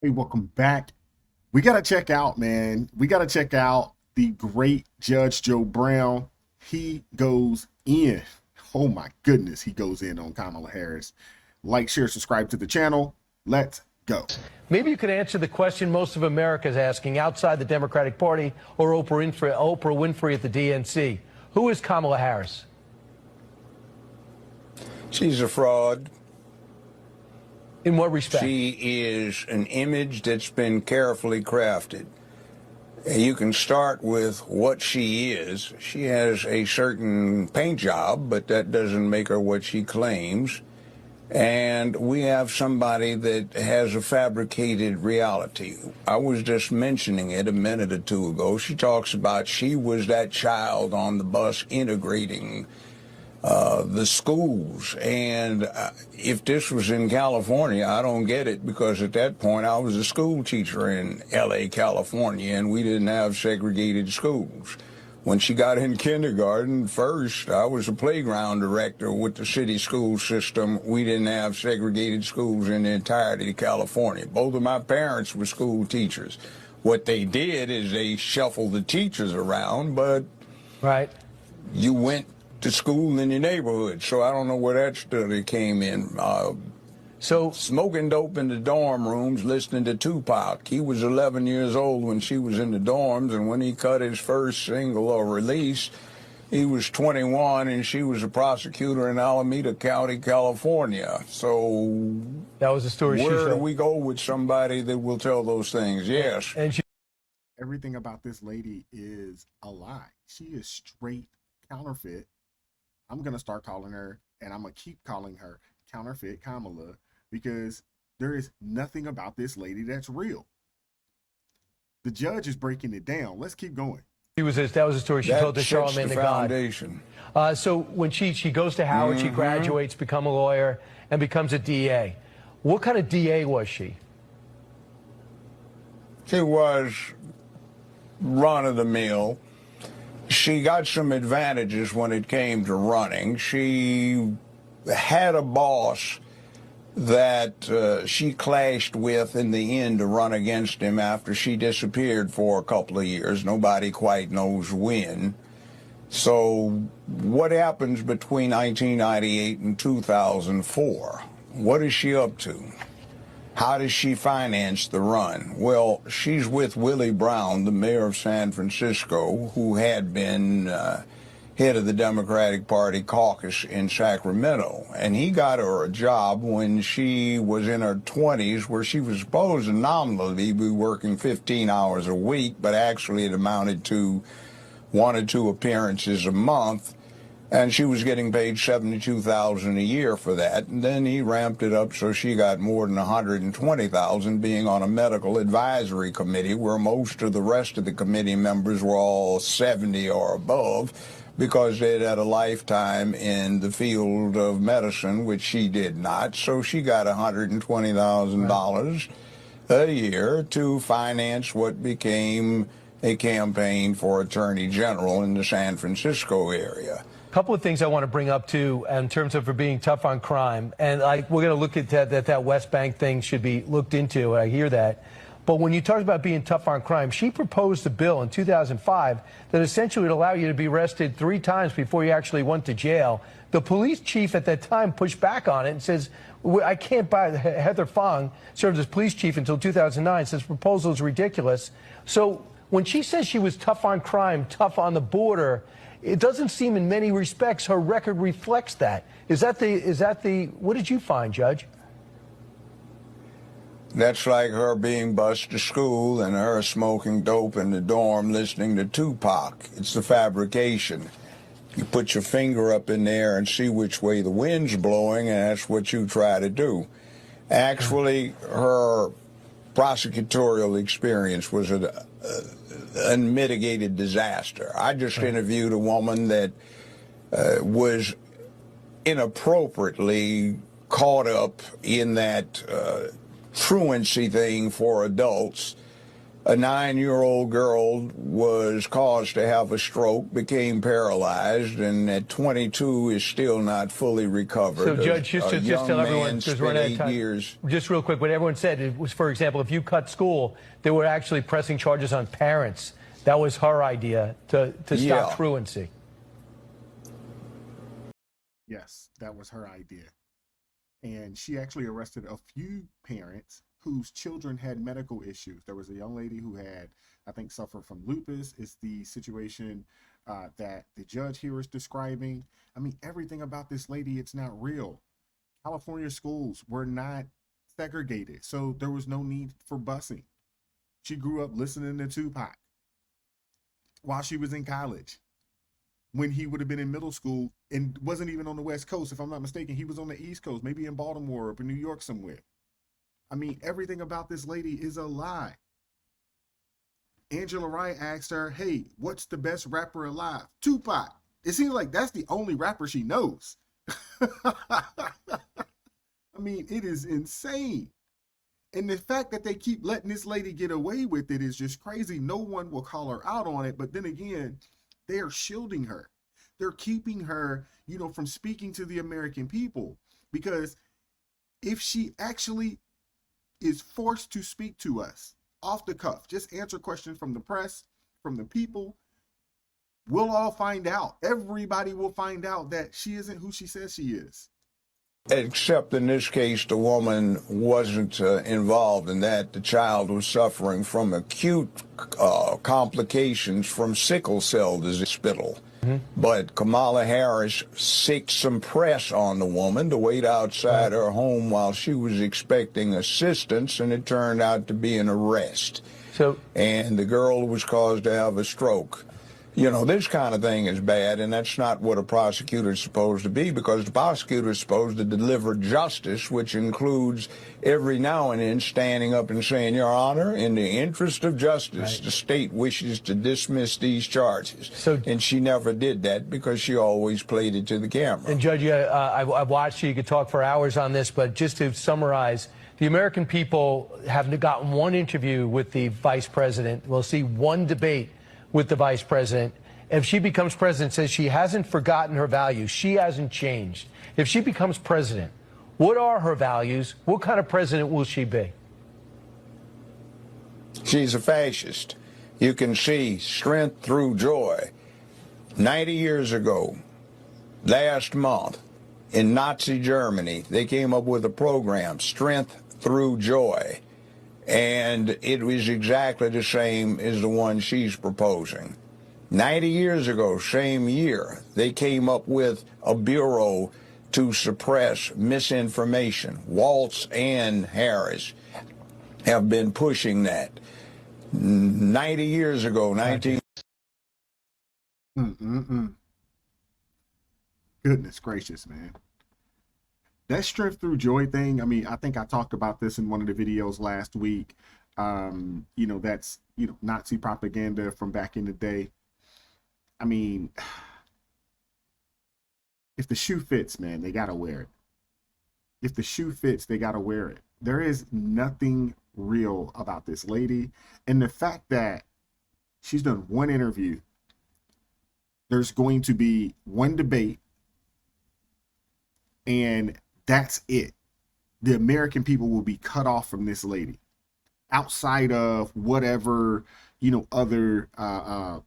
Hey, welcome back. We got to check out, man. We got to check out the great Judge Joe Brown. He goes in. Oh my goodness, he goes in on Kamala Harris. Like, share, subscribe to the channel. Let's go. Maybe you could answer the question most of America is asking outside the Democratic Party or Oprah Winfrey at the DNC. Who is Kamala Harris? She's a fraud. In what respect? She is an image that's been carefully crafted. You can start with what she is. She has a certain paint job, but that doesn't make her what she claims. And we have somebody that has a fabricated reality. I was just mentioning it a minute or two ago. She talks about she was that child on the bus integrating the schools. And if this was in California, I don't get it, because at that point I was a school teacher in L.A., California, and we didn't have segregated schools. When she got in kindergarten, first, I was a playground director with the city school system. We didn't have segregated schools in the entirety of California. Both of my parents were school teachers. What they did is they shuffled the teachers around, but Right. you went to school in your neighborhood. So I don't know where that study came in. So, Smoking dope in the dorm rooms, listening to Tupac. He was 11 years old when she was in the dorms, and when he cut his first single or release, he was 21, and she was a prosecutor in Alameda County, California. So that was the story she where do told. we go with somebody that will tell those things? Yes. And she, Everything about this lady is a lie. She is straight counterfeit. I'm going to start calling her, and I'm going to keep calling her Counterfeit Kamala, because there is nothing about this lady that's real. The judge is breaking it down. Let's keep going. that was the story she That told to sets Charlamagne the the God. foundation. So when she goes to Howard, she graduates, becomes a lawyer, and becomes a DA. What kind of DA was she? She was run-of-the-mill. She got some advantages when it came to running. She had a boss that she clashed with in the end to run against him after she disappeared for a couple of years. Nobody quite knows when. So what happens between 1998 and 2004? What is she up to? How does she finance the run? Well, she's with Willie Brown, the mayor of San Francisco, who had been head of the Democratic Party caucus in Sacramento. And he got her a job when she was in her 20s, where she was supposed to nominally be working 15 hours a week, but actually it amounted to 1 or 2 appearances a month. And she was getting paid $72,000 a year for that. And then he ramped it up so she got more than $120,000, being on a medical advisory committee where most of the rest of the committee members were all 70 or above, because they'd had a lifetime in the field of medicine, which she did not. So she got $120,000 a year to finance what became a campaign for Attorney General in the San Francisco area. Couple of things I want to bring up too, in terms of her being tough on crime, and we're going to look at that West Bank thing should be looked into. I hear that, but when you talk about being tough on crime, she proposed a bill in 2005 that essentially would allow you to be arrested 3 times before you actually went to jail. The police chief at that time pushed back on it and says, "I can't buy." Heather Fong served as police chief until 2009. Says proposal is ridiculous. So when she says she was tough on crime, tough on the border, it doesn't seem in many respects her record reflects that. Is that the, what did you find, Judge? That's like her being bused to school and her smoking dope in the dorm listening to Tupac. It's the fabrication. You put your finger up in there and see which way the wind's blowing, and that's what you try to do. Actually, her prosecutorial experience was an unmitigated disaster. I just interviewed a woman that was inappropriately caught up in that truancy thing for adults a 9-year-old girl was caused to have a stroke, became paralyzed, and at 22 is still not fully recovered. So, Judge, just tell everyone, because we're out of 8 time. years. Just real quick, what everyone said, it was, for example, if you cut school, they were actually pressing charges on parents. That was her idea to stop truancy. Yes, that was her idea. And she actually arrested a few parents whose children had medical issues. There was a young lady who had, I think, suffered from lupus. It's the situation that the judge here is describing. I mean, everything about this lady, it's not real. California schools were not segregated, so there was no need for busing. She grew up listening to Tupac while she was in college, when he would have been in middle school and wasn't even on the West Coast. If I'm not mistaken, he was on the East Coast, maybe in Baltimore or in New York somewhere. I mean, everything about this lady is a lie. Angela Wright asked her, hey, what's the best rapper alive? Tupac. It seems like that's the only rapper she knows. I mean, it is insane. And the fact that they keep letting this lady get away with it is just crazy. No one will call her out on it. But then again, they are shielding her. They're keeping her, you know, from speaking to the American people. Because if she actually is forced to speak to us off the cuff, just answer questions from the press, from the people, we'll all find out. Everybody will find out that she isn't who she says she is. Except in this case, the woman wasn't involved in that. The child was suffering from acute complications from sickle cell disease hospital. But Kamala Harris sicked some press on the woman to wait outside her home while she was expecting assistance, and it turned out to be an arrest. And the girl was caused to have a stroke. You know, this kind of thing is bad, and that's not what a prosecutor is supposed to be, because the prosecutor is supposed to deliver justice, which includes every now and then standing up and saying, Your Honor, in the interest of justice, the state wishes to dismiss these charges. And she never did that because she always played it to the camera. And Judge, I've watched you. You could talk for hours on this, but just to summarize, the American people have gotten one interview with the vice president. We'll see one debate with the vice president. If she becomes president, says she hasn't forgotten her values, she hasn't changed. If she becomes president, what are her values? What kind of president will she be? She's a fascist. You can see strength through joy. 90 years ago, last month, in Nazi Germany, they came up with a program, Strength Through Joy. And it was exactly the same as the one she's proposing. 90 years ago, same year, they came up with a bureau to suppress misinformation. Waltz and Harris have been pushing that. 90 years ago, 19... Goodness gracious, man. That strength through joy thing, I mean, I think I talked about this in one of the videos last week. You know, that's, you know, Nazi propaganda from back in the day. I mean, if the shoe fits, man, they got to wear it. If the shoe fits, they got to wear it. There is nothing real about this lady. And the fact that she's done one interview, there's going to be one debate, and that's it. The American people will be cut off from this lady. Outside of whatever, you know, other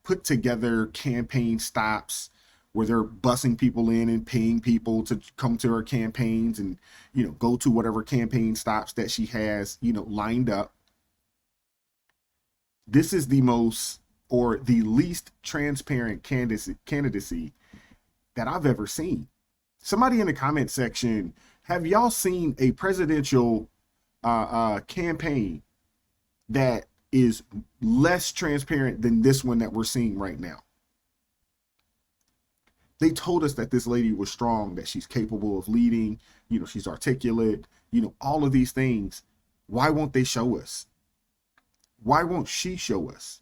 put together campaign stops where they're bussing people in and paying people to come to her campaigns and, you know, go to whatever campaign stops that she has, you know, lined up. This is the most, or the least transparent candidacy that I've ever seen. Somebody in the comment section, have y'all seen a presidential campaign that is less transparent than this one that we're seeing right now? They told us that this lady was strong, that she's capable of leading, you know, she's articulate, you know, all of these things. Why won't they show us? Why won't she show us?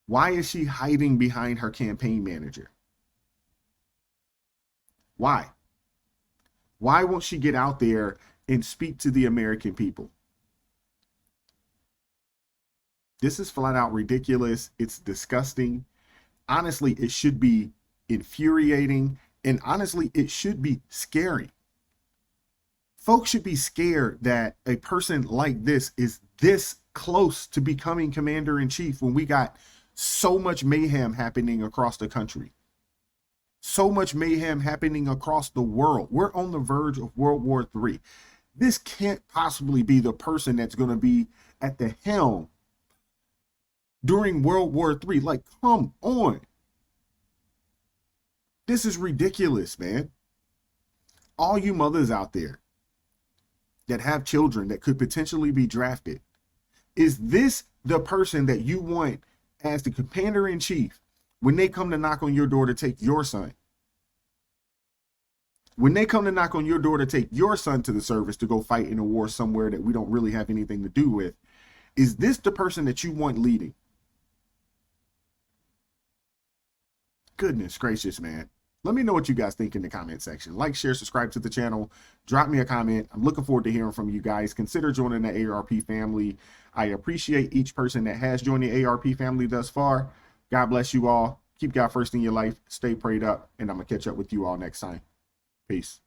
Why is she hiding behind her campaign manager? Why? Why won't she get out there and speak to the American people? This is flat out ridiculous. It's disgusting. Honestly, it should be infuriating. And honestly, it should be scary. Folks should be scared that a person like this is this close to becoming commander-in-chief when we got so much mayhem happening across the country. So much mayhem happening across the world. We're on the verge of World War III. This can't possibly be the person that's going to be at the helm during World War III. Like, come on. This is ridiculous, man. All you mothers out there that have children that could potentially be drafted, is this the person that you want as the commander-in-chief when they come to knock on your door to take your son? When they come to knock on your door to take your son to the service to go fight in a war somewhere that we don't really have anything to do with, is this the person that you want leading? Goodness gracious, man. Let me know what you guys think in the comment section. Like, share, subscribe to the channel. Drop me a comment. I'm looking forward to hearing from you guys. Consider joining the ARP family. I appreciate each person that has joined the ARP family thus far. God bless you all. Keep God first in your life. Stay prayed up. And I'm going to catch up with you all next time. Peace.